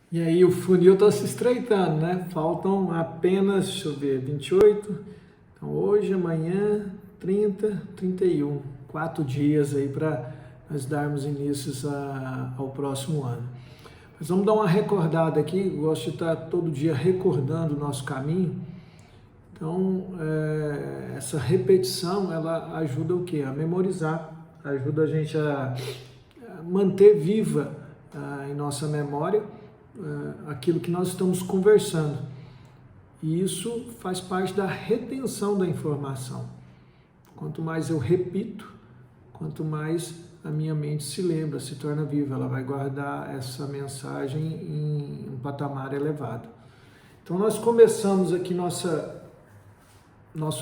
E aí o funil está se estreitando, né? Faltam apenas, deixa eu ver, 28. Então hoje, amanhã, 30, 31. 4 dias aí para nós darmos início ao próximo ano. Mas vamos dar uma recordada aqui, eu gosto de estar todo dia recordando o nosso caminho. Então, essa repetição, ela ajuda o quê? A memorizar, ajuda a gente a manter viva em nossa memória aquilo que nós estamos conversando. E isso faz parte da retenção da informação. Quanto mais eu repito, quanto mais a minha mente se lembra, se torna viva, ela vai guardar essa mensagem em um patamar elevado. Então nós começamos aqui nosso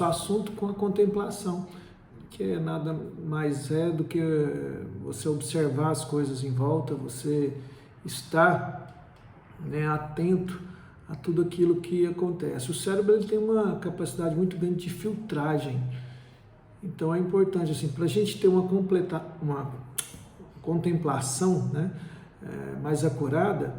assunto com a contemplação, que nada mais é do que você observar as coisas em volta, você estar atento a tudo aquilo que acontece. O cérebro ele tem uma capacidade muito grande de filtragem. Então é importante, assim, para a gente ter uma contemplação mais acurada,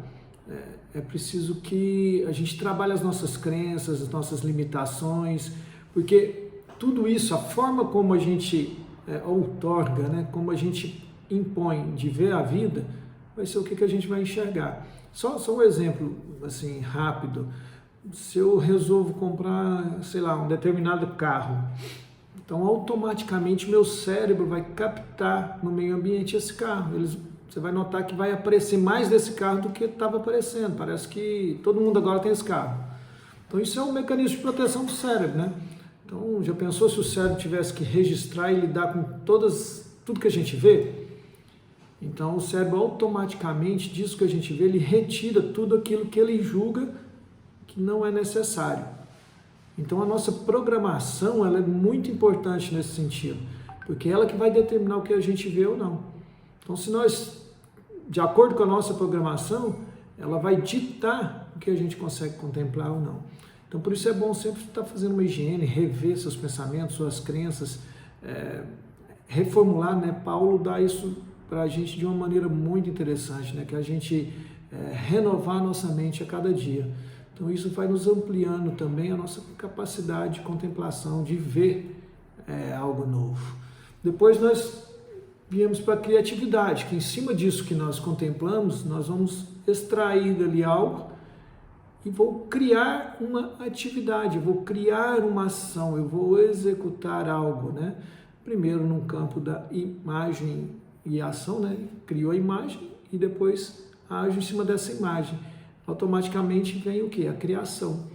é preciso que a gente trabalhe as nossas crenças, as nossas limitações, porque tudo isso, a forma como a gente outorga, como a gente impõe de ver a vida, vai ser o que a gente vai enxergar. Só um exemplo assim rápido. Se eu resolvo comprar, sei lá, um determinado carro, então automaticamente meu cérebro vai captar no meio ambiente esse carro. Você vai notar que vai aparecer mais desse carro do que estava aparecendo. Parece que todo mundo agora tem esse carro. Então isso é um mecanismo de proteção do cérebro, né? Então já pensou se o cérebro tivesse que registrar e lidar com tudo que a gente vê? Então o cérebro automaticamente, disso que a gente vê, ele retira tudo aquilo que ele julga que não é necessário. Então a nossa programação ela é muito importante nesse sentido, porque ela que vai determinar o que a gente vê ou não. Então se nós, de acordo com a nossa programação, ela vai ditar o que a gente consegue contemplar ou não. Então por isso é bom sempre estar fazendo uma higiene, rever seus pensamentos, suas crenças, reformular, Paulo dá isso para a gente de uma maneira muito interessante, que a gente renovar a nossa mente a cada dia. Então isso vai nos ampliando também a nossa capacidade de contemplação, de ver algo novo. Depois nós viemos para a criatividade, que em cima disso que nós contemplamos, nós vamos extrair dali algo e vou criar uma atividade, eu vou criar uma ação, eu vou executar algo, Primeiro no campo da imagem e ação, Criou a imagem e depois age em cima dessa imagem. Automaticamente vem o quê? A criação.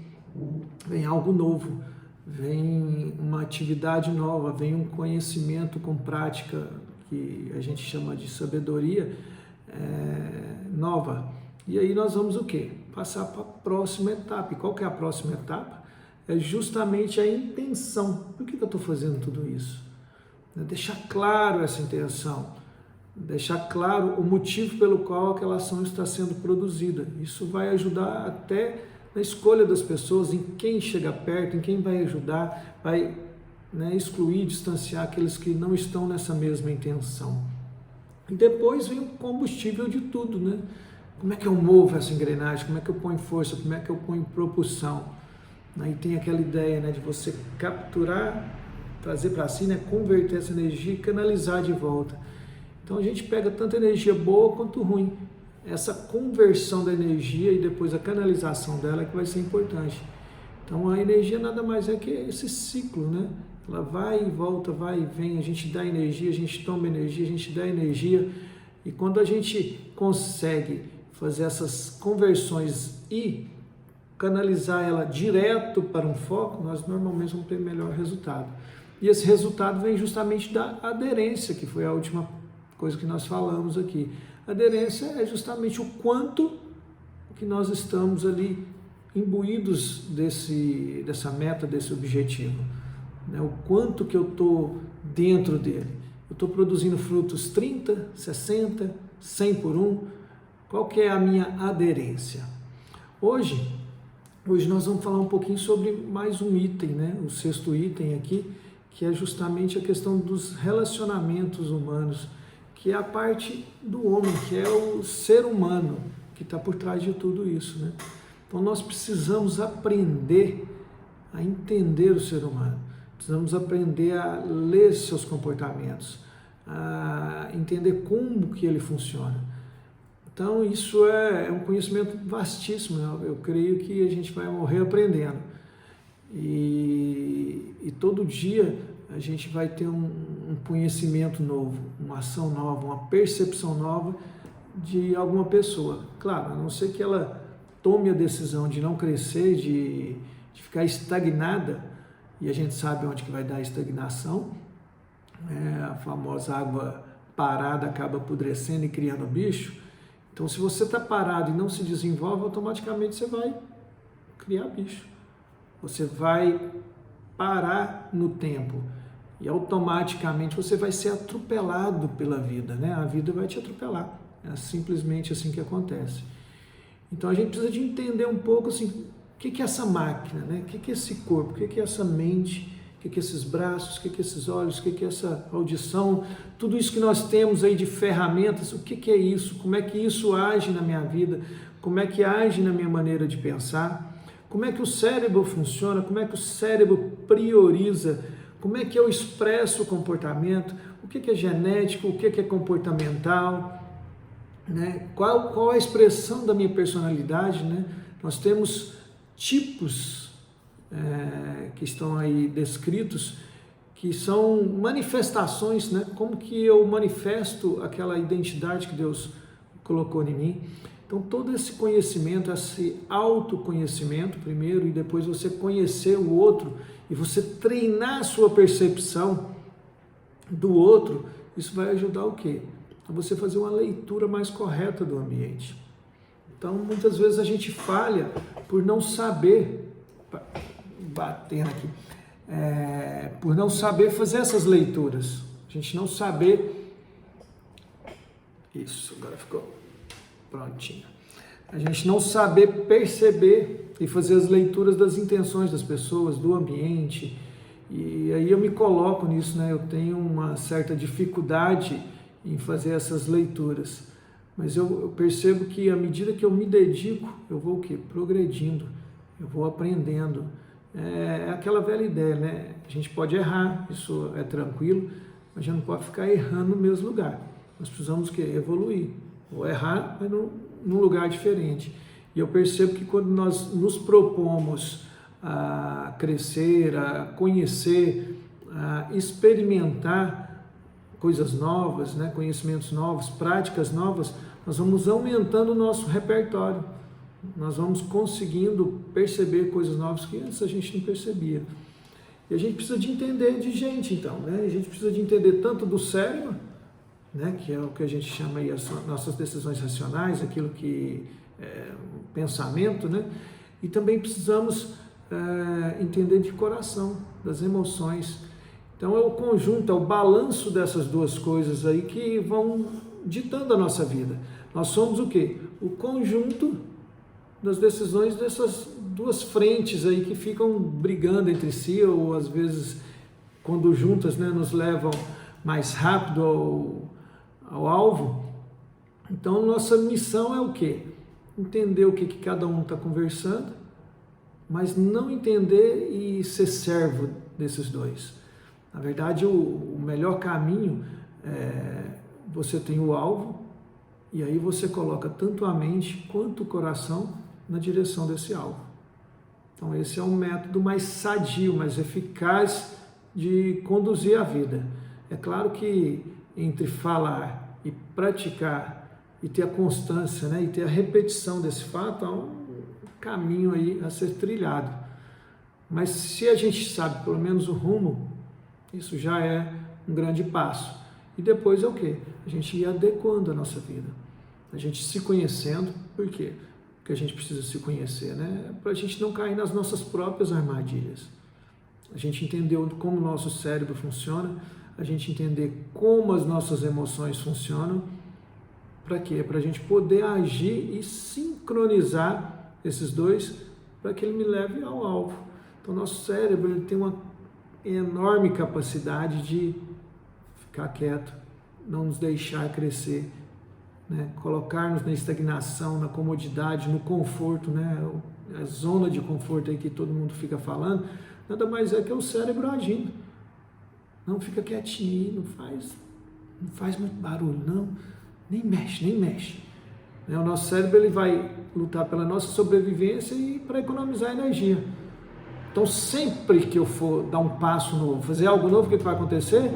Vem algo novo, vem uma atividade nova, vem um conhecimento com prática, que a gente chama de sabedoria nova. E aí nós vamos o quê? Passar para a próxima etapa. E qual que é a próxima etapa? É justamente a intenção. Por que eu estou fazendo tudo isso? Deixar claro essa intenção. Deixar claro o motivo pelo qual aquela ação está sendo produzida. Isso vai ajudar até na escolha das pessoas, em quem chega perto, em quem vai ajudar, vai excluir, distanciar aqueles que não estão nessa mesma intenção. E depois vem o combustível de tudo, Como é que eu movo essa engrenagem? Como é que eu ponho força? Como é que eu ponho propulsão? Aí tem aquela ideia de você capturar, trazer para si, converter essa energia e canalizar de volta. Então a gente pega tanta energia boa quanto ruim. Essa conversão da energia e depois a canalização dela é que vai ser importante. Então a energia nada mais é que esse ciclo, Ela vai e volta, vai e vem, a gente dá energia, a gente toma energia, a gente dá energia. E quando a gente consegue fazer essas conversões e canalizar ela direto para um foco, nós normalmente vamos ter melhor resultado. E esse resultado vem justamente da aderência, que foi a última coisa que nós falamos aqui. Aderência é justamente o quanto que nós estamos ali imbuídos dessa meta, desse objetivo. O quanto que eu estou dentro dele. Eu estou produzindo frutos 30, 60, 100 por 1. Qual que é a minha aderência? Hoje nós vamos falar um pouquinho sobre mais um item, o 6º item aqui, que é justamente a questão dos relacionamentos humanos, que é a parte do homem, que é o ser humano. que está por trás de tudo isso, né? Então nós precisamos aprender a entender o ser humano, precisamos aprender a ler seus comportamentos, a entender como que ele funciona. Então isso é um conhecimento vastíssimo, eu creio que a gente vai morrer aprendendo. E todo dia a gente vai ter um conhecimento novo, uma ação nova, uma percepção nova de alguma pessoa. Claro, a não ser que ela tome a decisão de não crescer, de ficar estagnada, e a gente sabe onde que vai dar a estagnação, a famosa água parada acaba apodrecendo e criando bicho. Então, se você está parado e não se desenvolve, automaticamente você vai criar bicho. Você vai parar no tempo e automaticamente você vai ser atropelado pela vida, né? A vida vai te atropelar. É simplesmente assim que acontece. Então a gente precisa de entender um pouco assim, o que é essa máquina, né? O que é esse corpo, o que é essa mente, o que é esses braços, o que é esses olhos, o que é essa audição, tudo isso que nós temos aí de ferramentas, o que é isso, como é que isso age na minha vida, como é que age na minha maneira de pensar, como é que o cérebro funciona, como é que o cérebro prioriza, como é que eu expresso o comportamento, o que é genético, o que é comportamental, né? Qual a expressão da minha personalidade, né? Nós temos tipos que estão aí descritos, que são manifestações, né? Como que eu manifesto aquela identidade que Deus colocou em mim. Então todo esse conhecimento, esse autoconhecimento primeiro, e depois você conhecer o outro, e você treinar a sua percepção do outro, isso vai ajudar o quê? A você fazer uma leitura mais correta do ambiente. Então, muitas vezes a gente falha por não saber, batendo aqui, por não saber fazer essas leituras. A gente não saber, isso, agora ficou prontinho. A gente não saber perceber e fazer as leituras das intenções das pessoas, do ambiente. E aí eu me coloco nisso, né? Eu tenho uma certa dificuldade em fazer essas leituras, mas eu percebo que à medida que eu me dedico, eu vou o quê? Progredindo, eu vou aprendendo. É aquela velha ideia, né? A gente pode errar, isso é tranquilo, mas já não pode ficar errando no mesmo lugar. Nós precisamos o quê? Evoluir, ou errar, mas num lugar diferente. E eu percebo que quando nós nos propomos a crescer, a conhecer, a experimentar coisas novas, né, conhecimentos novos, práticas novas, nós vamos aumentando o nosso repertório, nós vamos conseguindo perceber coisas novas que antes a gente não percebia. E a gente precisa de entender de gente, então, né? A gente precisa de entender tanto do cérebro, né, que é o que a gente chama aí as nossas decisões racionais, aquilo que é o pensamento, né? E também precisamos entender de coração, das emoções. Então é o conjunto, é o balanço dessas duas coisas aí que vão ditando a nossa vida. Nós somos o quê? O conjunto das decisões dessas duas frentes aí que ficam brigando entre si, ou às vezes, quando juntas, né, nos levam mais rápido ao alvo. Então nossa missão é o quê? Entender o que cada um está conversando, mas não entender e ser servo desses dois. Na verdade, o melhor caminho você tem o alvo, e aí você coloca tanto a mente quanto o coração na direção desse alvo. Então esse é um método mais sadio, mais eficaz de conduzir a vida. É claro que entre falar e praticar, e ter a constância, né, e ter a repetição desse fato, há um caminho aí a ser trilhado. Mas se a gente sabe pelo menos o rumo, isso já é um grande passo. E depois é o quê? A gente ir adequando a nossa vida. A gente se conhecendo. Por quê? Porque a gente precisa se conhecer, né? Para a gente não cair nas nossas próprias armadilhas. A gente entender como o nosso cérebro funciona, a gente entender como as nossas emoções funcionam. Para quê? Para a gente poder agir e sincronizar esses dois para que ele me leve ao alvo. Então, nosso cérebro ele tem uma enorme capacidade de ficar quieto, não nos deixar crescer né? Colocar-nos na estagnação, na comodidade, no conforto, né? A zona de conforto aí que todo mundo fica falando, nada mais é que o cérebro agindo. Não fica quietinho, não faz muito barulho, não, nem mexe, nem mexe. O nosso cérebro ele vai lutar pela nossa sobrevivência e para economizar energia. Então, sempre que eu for dar um passo novo, fazer algo novo, o que vai acontecer?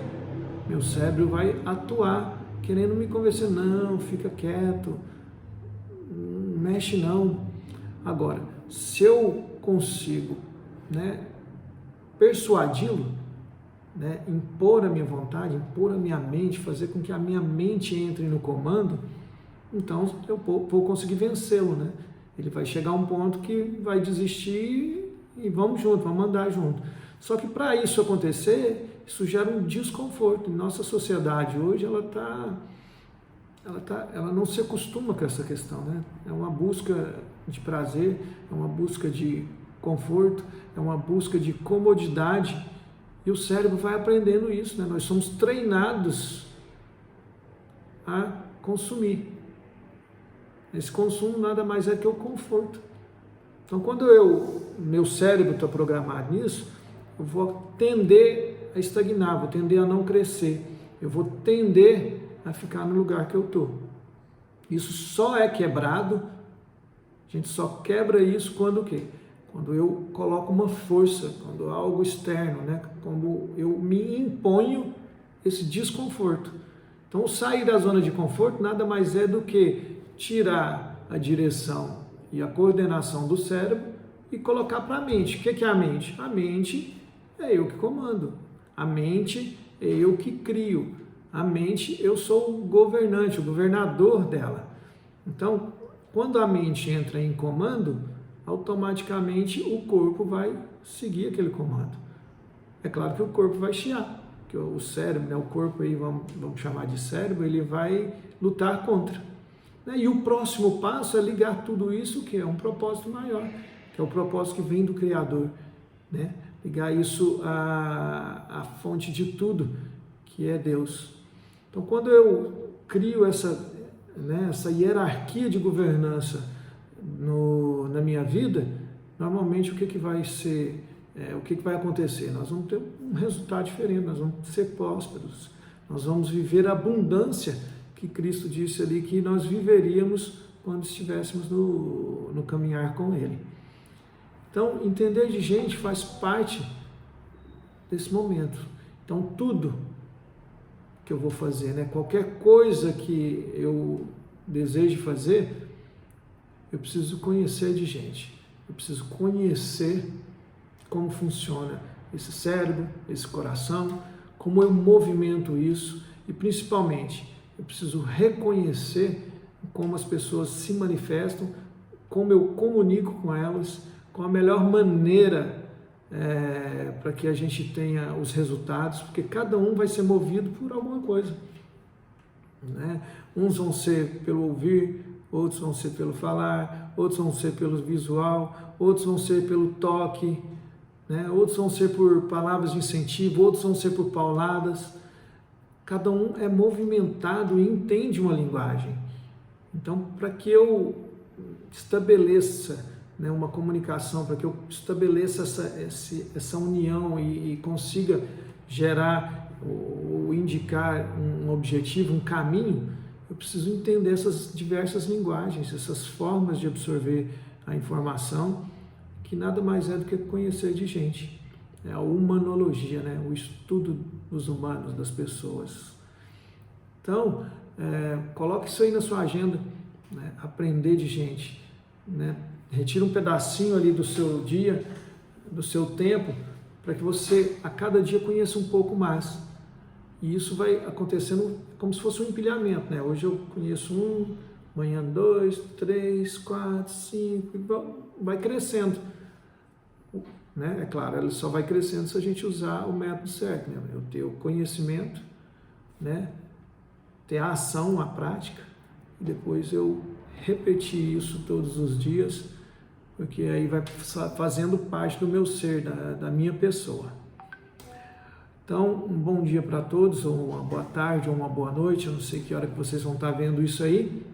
Meu cérebro vai atuar, querendo me convencer, não, fica quieto, não mexe não. Agora, se eu consigo, né, persuadi-lo, né, impor a minha vontade, impor a minha mente, fazer com que a minha mente entre no comando, então eu vou conseguir vencê-lo, né? Ele vai chegar a um ponto que vai desistir e vamos junto, vamos andar junto. Só que para isso acontecer, isso gera um desconforto. Nossa sociedade hoje, ela não se acostuma com essa questão, né? É uma busca de prazer, é uma busca de conforto, é uma busca de comodidade, e o cérebro vai aprendendo isso, né? Nós somos treinados a consumir. Esse consumo nada mais é que o conforto. Então, quando meu cérebro está programado nisso, eu vou tender a estagnar, vou tender a não crescer, eu vou tender a ficar no lugar que eu estou. Isso só é quebrado, a gente só quebra isso quando o quê? Quando eu coloco uma força, quando algo externo, né? Quando eu me imponho esse desconforto. Então, sair da zona de conforto nada mais é do que tirar a direção e a coordenação do cérebro e colocar para a mente. O que é a mente? A mente é eu que comando. A mente é eu que crio. A mente, eu sou o governante, o governador dela. Então, quando a mente entra em comando, automaticamente o corpo vai seguir aquele comando. É claro que o corpo vai chiar, que o cérebro, né, o corpo aí, vamos chamar de cérebro, ele vai lutar contra. E o próximo passo é ligar tudo isso, que é um propósito maior, que é o propósito que vem do Criador, né? Ligar isso à fonte de tudo, que é Deus. Então, quando eu crio essa hierarquia de governança na minha vida, normalmente o que vai ser, o que vai acontecer? Nós vamos ter um resultado diferente, nós vamos ser prósperos, nós vamos viver a abundância que Cristo disse ali que nós viveríamos quando estivéssemos no caminhar com Ele. Então, entender de gente faz parte desse momento. Então, tudo que eu vou fazer, né? Qualquer coisa que eu deseje fazer, eu preciso conhecer de gente. Eu preciso conhecer como funciona esse cérebro, esse coração, como eu movimento isso e, principalmente, eu preciso reconhecer como as pessoas se manifestam, como eu comunico com elas, com a melhor maneira para que a gente tenha os resultados, porque cada um vai ser movido por alguma coisa, né? Uns vão ser pelo ouvir, outros vão ser pelo falar, outros vão ser pelo visual, outros vão ser pelo toque, né? Outros vão ser por palavras de incentivo, outros vão ser por pauladas. Cada um é movimentado e entende uma linguagem. Então, para que eu estabeleça, né, uma comunicação, para que eu estabeleça essa união e consiga gerar ou indicar um objetivo, um caminho, eu preciso entender essas diversas linguagens, essas formas de absorver a informação, que nada mais é do que conhecer de gente. É a humanologia, né? O estudo dos humanos, das pessoas. Então, coloque isso aí na sua agenda, né? Aprender de gente, né? Retira um pedacinho ali do seu dia, do seu tempo, para que você a cada dia conheça um pouco mais. E isso vai acontecendo como se fosse um empilhamento, né? Hoje eu conheço um, amanhã 2, 3, 4, 5, vai crescendo. Né? É claro, ela só vai crescendo se a gente usar o método certo, né? Eu ter o conhecimento, né? Ter a ação, a prática, e depois eu repetir isso todos os dias, porque aí vai fazendo parte do meu ser, da minha pessoa. Então, um bom dia para todos, ou uma boa tarde, ou uma boa noite, eu não sei que hora que vocês vão estar vendo isso aí.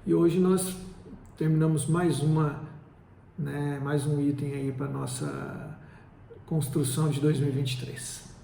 E hoje nós terminamos mais um item aí para nossa construção de 2023.